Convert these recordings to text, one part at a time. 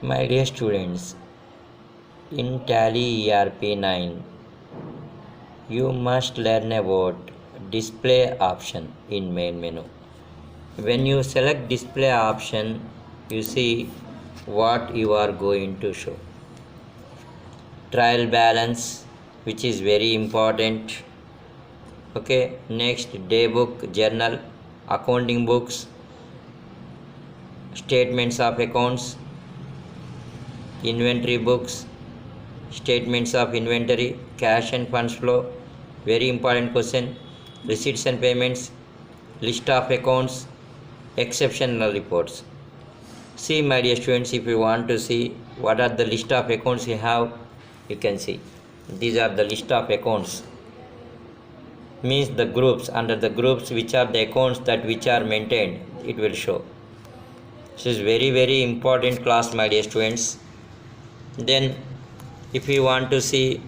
My dear students, in Tally ERP 9, you must learn about display option in main menu. When you select display option, you see what you are going to show. Trial balance, which is very important. Okay, next day book, journal, accounting books, statements of accounts, inventory books, statements of inventory, cash and funds flow, very important question, receipts and payments, list of accounts, exceptional reports. See, my dear students, if you want to see what are the list of accounts you have, you can see. These are the list of accounts. Means the groups, under the groups which are the accounts that which are maintained, it will show. This is very important class, my dear students. Then if you want to see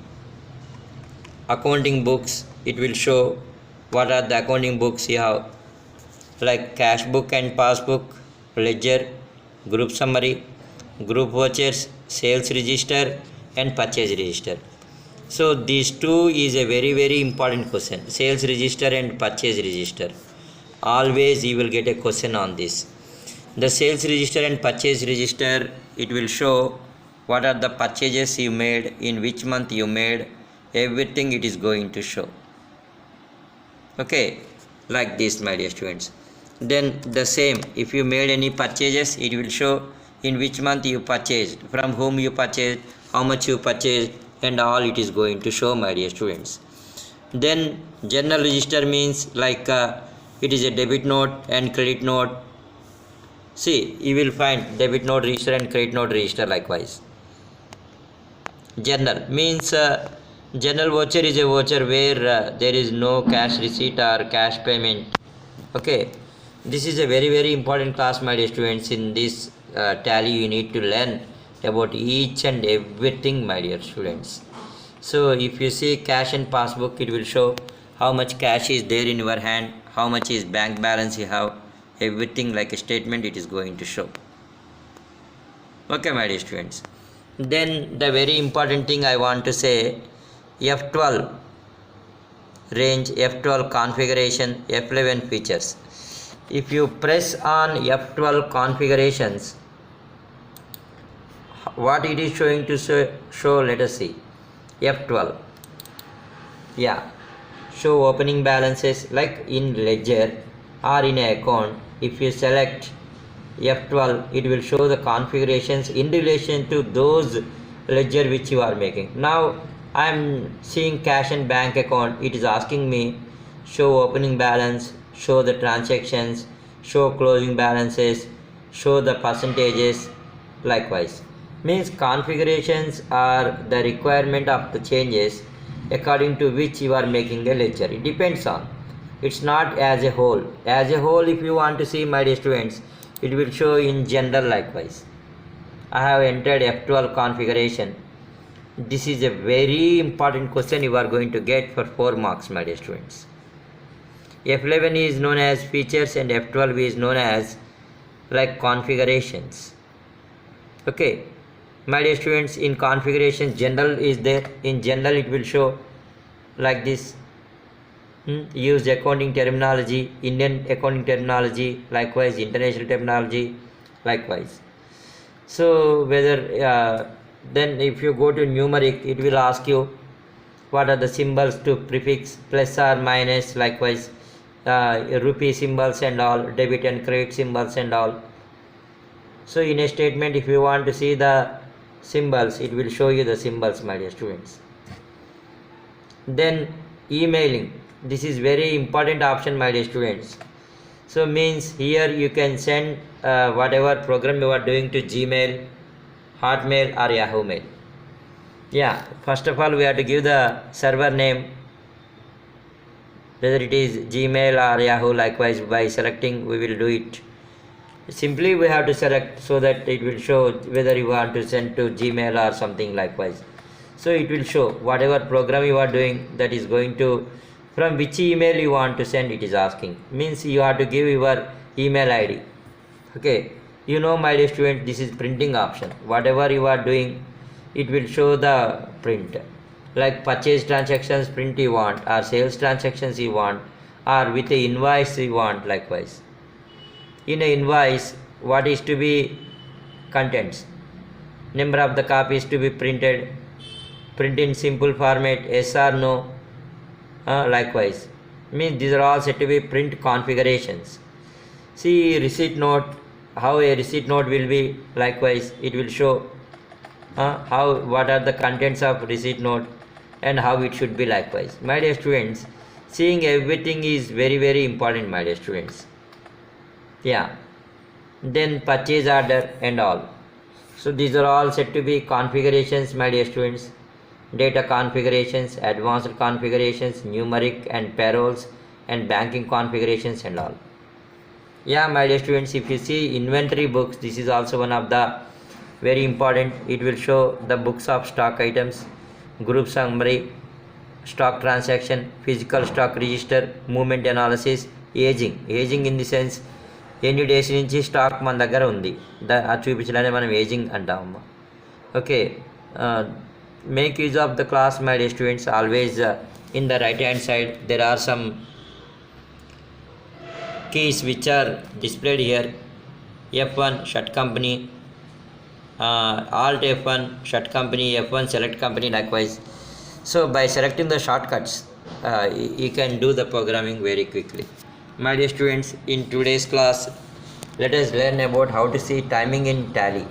accounting books, it will show what are the accounting books you have, like cash book and passbook, ledger, group summary, group vouchers, sales register and purchase register. So these two is a very important question, sales register and purchase register. Always you will get a question on this. The sales register and purchase register, it will show what are the purchases you made, in which month you made, everything it is going to show. Okay, like this, my dear students. Then the same, if you made any purchases, it will show in which month you purchased, from whom you purchased, how much you purchased, and all it is going to show, my dear students. Then journal register means like it is a debit note and credit note. See, you will find debit note register and credit note register likewise. Journal means journal voucher is a voucher where there is no cash receipt or cash payment. Okay, this is a very important class, my dear students. In this tally you need to learn about each and everything, my dear students. So if you see cash and passbook, it will show how much cash is there in your hand, how much is bank balance you have, everything like a statement it is going to show. Okay, my dear students. Then the very important thing I want to say, F12 range, F12 configuration, F11 features. If you press on F12 configurations, what it is showing to show, let us see. F12, yeah, show opening balances, like in ledger or in an account. If you select F12, it will show the configurations in relation to those ledger which you are making. Now I am seeing cash and bank account. It is asking me show opening balance, show the transactions, show closing balances, show the percentages. Likewise, means configurations are the requirement of the changes according to which you are making a ledger. It depends on, it's not as a whole. As a whole, if you want to see, my dear students, it will show in general. Likewise, I have entered F12 configuration. This is a very important question you are going to get for 4 marks, my dear students. F11 is known as features and F12 is known as like configurations. Okay, my dear students, in configuration general is there. In general it will show like this. Use accounting terminology, Indian accounting terminology, likewise international terminology, likewise. So whether then if you go to numeric, it will ask you what are the symbols to prefix, plus or minus, likewise rupee symbols and all, debit and credit symbols and all. So in a statement, if you want to see the symbols, it will show you the symbols, my dear students. Then emailing, this is very important option, my dear students. So means here you can send whatever program you are doing to Gmail, Hotmail or Yahoo Mail. Yeah, first of all we have to give the server name, whether it is Gmail or Yahoo. Likewise, by selecting we will do it. Simply we have to select so that it will show whether you want to send to Gmail or something. Likewise, so it will show whatever program you are doing, that is going to, from which email you want to send, it is asking. Means you have to give your email ID. Okay, You know, my dear student, this is printing option. Whatever you are doing, it will show the print. Like purchase transactions print you want, or sales transactions you want, or with a invoice you want. Likewise, in a invoice, what is to be contents, number of the copies to be printed, print in simple format, yes or no. Likewise, means these are all set to be print configurations. See receipt note, how a receipt note will be. Likewise, it will show how, what are the contents of receipt note and how it should be. Likewise, my dear students, seeing everything is very important, my dear students. Yeah, then purchase order and all. So these are all set to be configurations, my dear students. Data configurations, advanced configurations, numeric and payrolls and banking configurations and all. Yeah, my dear students, if you see inventory books, this is also one of the very important. It will show the books of stock items, group summary, stock transaction, physical stock register, movement analysis, aging in the sense ఎన్ని days నుంచి stock మన దగ్గర ఉంది అది చూపించడానే మనం ageing అంటామమ్మా. Okay, make use of the class, my dear students. Always in the right hand side there are some keys which are displayed here. F1 shut company, alt F1 shut company, F1 select company. Likewise, so by selecting the shortcuts you can do the programming very quickly. My dear students, in today's class let us learn about how to see timing in Tally.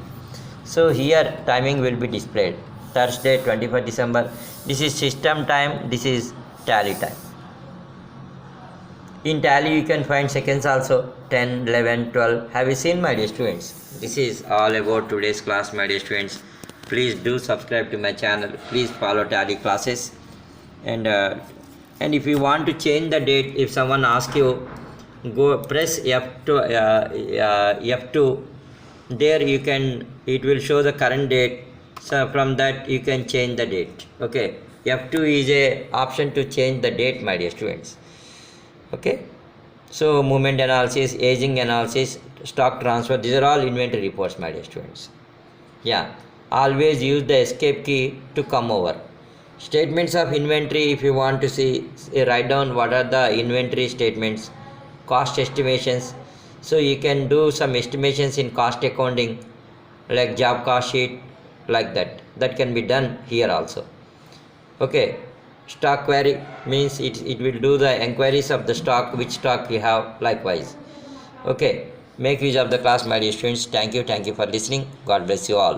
So here timing will be displayed. Thursday 21st December, this is system time, this is Tally time. In Tally you can find seconds also, 10, 11, 12. Have you seen, my dear students? This is all about today's class, my dear students. Please do subscribe to my channel. Please follow Tally classes. And if you want to change the date, if someone asks you, go press F2. There you can, it will show the current date. So from that you can change the date. Okay, F2 is a option to change the date, my dear students. Okay, so movement analysis, aging analysis, stock transfer, these are all inventory reports, my dear students. Yeah, always use the escape key to come over. Statements of inventory, if you want to see, write down what are the inventory statements. Cost estimations, so you can do some estimations in cost accounting like job cost sheet, like that can be done here also. Okay, stock query means it will do the enquiries of the stock, which stock you have. Likewise, okay, make use of the class, my dear students. Thank you for listening. God bless you all.